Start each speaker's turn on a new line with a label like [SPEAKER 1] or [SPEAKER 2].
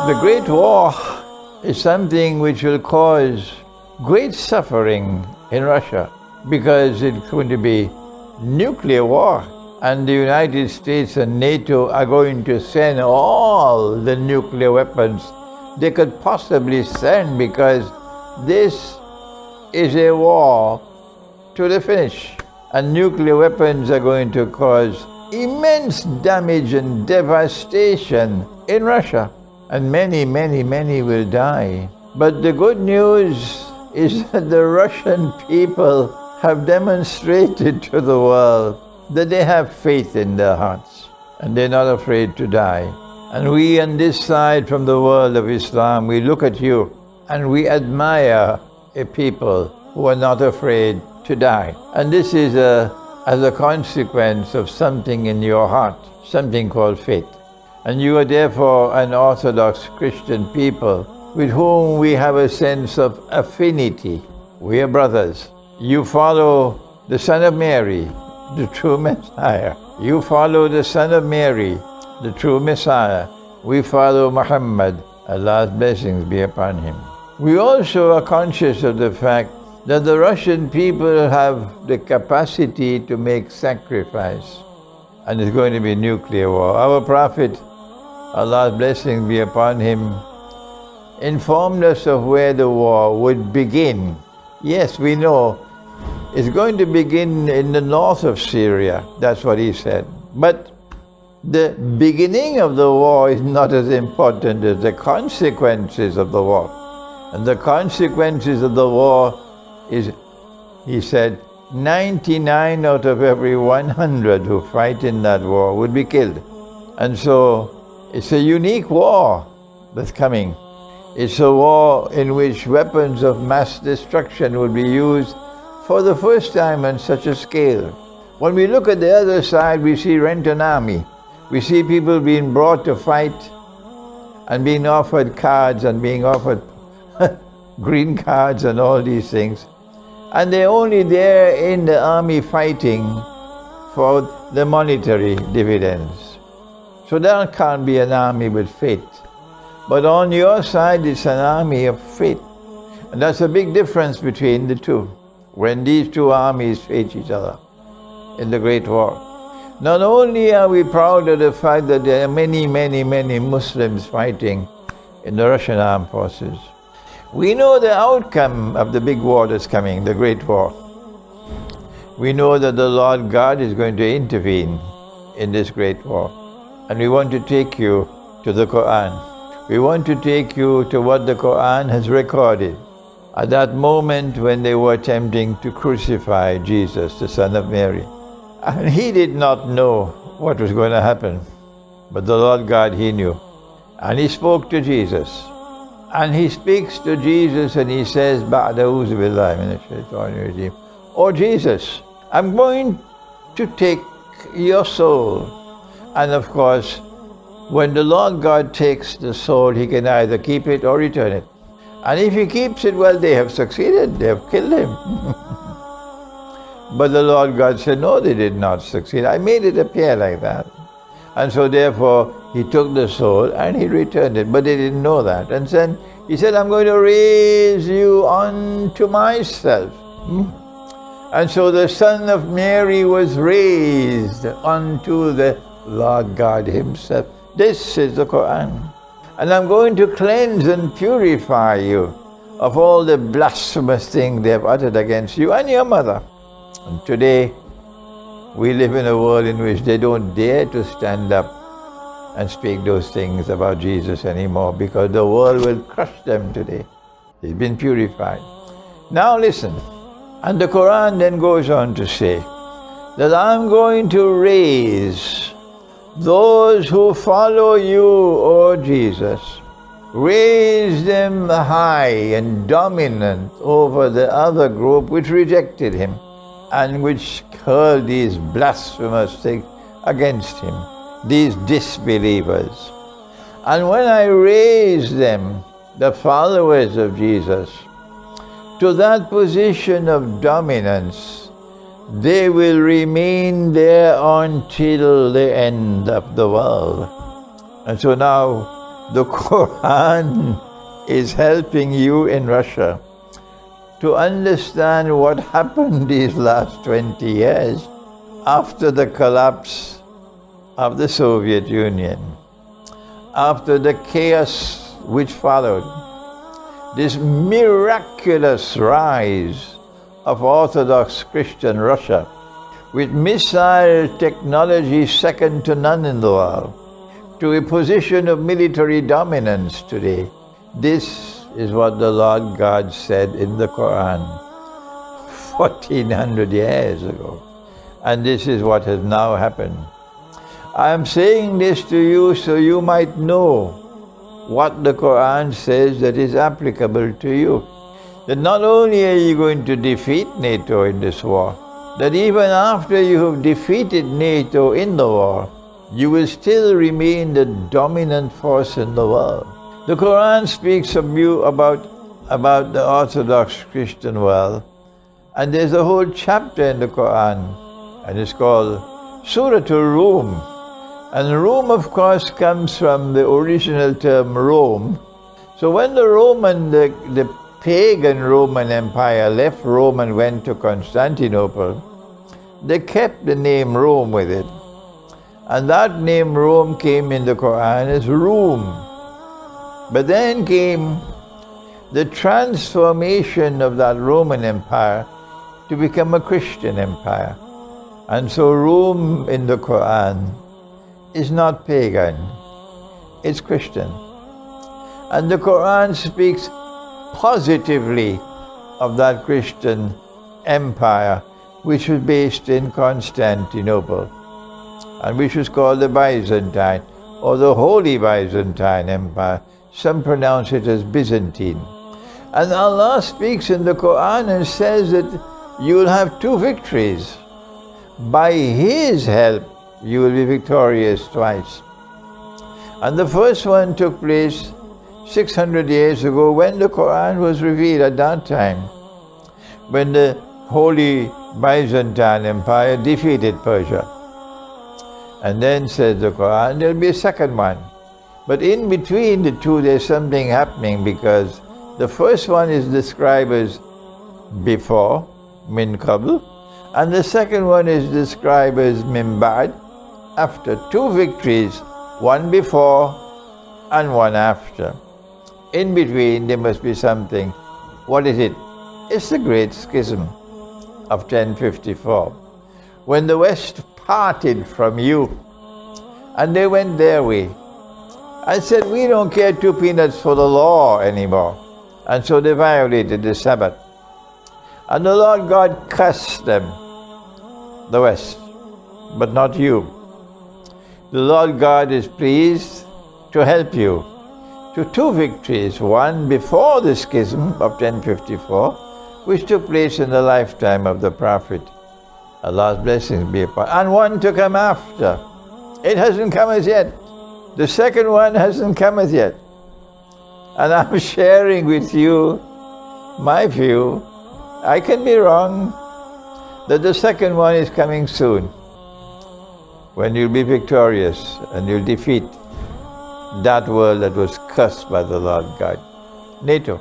[SPEAKER 1] The Great War is something which will cause great suffering in Russia because it's going to be nuclear war, and the United States and NATO are going to send all the nuclear weapons they could possibly send, because this is a war to the finish, and nuclear weapons are going to cause immense damage and devastation in Russia, and many will die. But the good news is that the Russian people have demonstrated to the world that they have faith in their hearts and they're not afraid to die. And we on this side from the world of Islam, we look at you and we admire a people who are not afraid to die. And this is as a consequence of something in your heart, something called faith. And you are therefore an Orthodox Christian people with whom we have a sense of affinity. We are brothers. You follow the Son of Mary, the true Messiah. You follow the Son of Mary, the true Messiah. We follow Muhammad, Allah's blessings be upon him. We also are conscious of the fact that the Russian people have the capacity to make sacrifice, and it's going to be nuclear war. Our Prophet, Allah's blessings be upon him, informed us of where the war would begin. Yes, we know it's going to begin in the north of Syria. That's what he said. But the beginning of the war is not as important as the consequences of the war. And the consequences of the war is, he said, 99 out of every 100 who fight in that war would be killed. And so it's a unique war that's coming. It's a war in which weapons of mass destruction will be used for the first time on such a scale. When we look at the other side, we see Renton Army. We see people being brought to fight and being offered cards and being offered green cards and all these things. And they're only there in the army fighting for the monetary dividends. So that can't be an army with faith. But on your side, it's an army of faith. And that's a big difference between the two, when these two armies face each other in the Great War. Not only are we proud of the fact that there are many Muslims fighting in the Russian armed forces, we know the outcome of the big war that's coming, the Great War. We know that the Lord God is going to intervene in this Great War. And we want to take you to the Quran. We want to take you to what the Quran has recorded at that moment when they were attempting to crucify Jesus, the Son of Mary. And he did not know what was going to happen, but the Lord God, he knew. And he spoke to Jesus. And he speaks to Jesus and he says, "Oh Jesus, I'm going to take your soul." And of course, when the Lord God takes the soul, he can either keep it or return it. And if he keeps it, well, they have succeeded, they have killed him. But the Lord God said, no, they did not succeed. I made it appear like that. And so therefore, he took the soul and he returned it, but they didn't know that. And then he said, I'm going to raise you unto myself. And so the Son of Mary was raised unto the Lord God himself. This is the Quran. And I'm going to cleanse and purify you of all the blasphemous things they have uttered against you and your mother. And today, we live in a world in which they don't dare to stand up and speak those things about Jesus anymore, because the world will crush them today. They've been purified. Now listen, and the Quran then goes on to say that I'm going to raise those who follow you, O Jesus, raise them high and dominant over the other group which rejected him and which hurled these blasphemous things against him, these disbelievers. And when I raise them, the followers of Jesus, to that position of dominance, they will remain there until the end of the world. And so now The Quran is helping you in Russia to understand what happened these last 20 years after the collapse of the Soviet Union, after the chaos which followed, this miraculous rise of Orthodox Christian Russia, with missile technology second to none in the world, to a position of military dominance today. This is what the Lord God said in the Quran 1400 years ago. And this is what has now happened. I am saying this to you so you might know what the Quran says that is applicable to you. That not only are you going to defeat NATO in this war, that even after you have defeated NATO in the war, you will still remain the dominant force in the world. The Quran speaks of you about the Orthodox Christian world, and there's a whole chapter in the Quran, and it's called Surah Rum. And Rome, of course, comes from the original term Rome. So when the pagan Roman Empire left Rome and went to Constantinople, they kept the name Rome with it. And that name Rome came in the Quran as Rum. But then came the transformation of that Roman Empire to become a Christian empire. And so Rome in the Quran is not pagan, it's Christian. And the Quran speaks positively of that Christian empire which was based in Constantinople, and which was called the Byzantine, or the Holy Byzantine Empire. Some pronounce it as Byzantine. And Allah speaks in the Quran and says that you will have two victories. By His help, you will be victorious twice. And the first one took place 600 years ago when the Quran was revealed at that time, when the Holy Byzantine Empire defeated Persia. And then says the Quran, there'll be a second one. But in between the two, there's something happening, because the first one is described as before, min qabl, and the second one is described as min ba'd, after. Two victories, one before and one after. In between there must be something. What is it? It's the Great Schism of 1054, when the West parted from you and they went their way and said, we don't care two peanuts for the law anymore. And so they violated the Sabbath. And the Lord God cursed them, the West, but not you. The Lord God is pleased to help you to two victories, one before the schism of 1054, which took place in the lifetime of the Prophet, Allah's blessings be upon, and one to come after. It hasn't come as yet. The second one hasn't come as yet. And I'm sharing with you my view. I can be wrong, that the second one is coming soon, when you'll be victorious and you'll defeat that world that was cursed by the Lord God. NATO.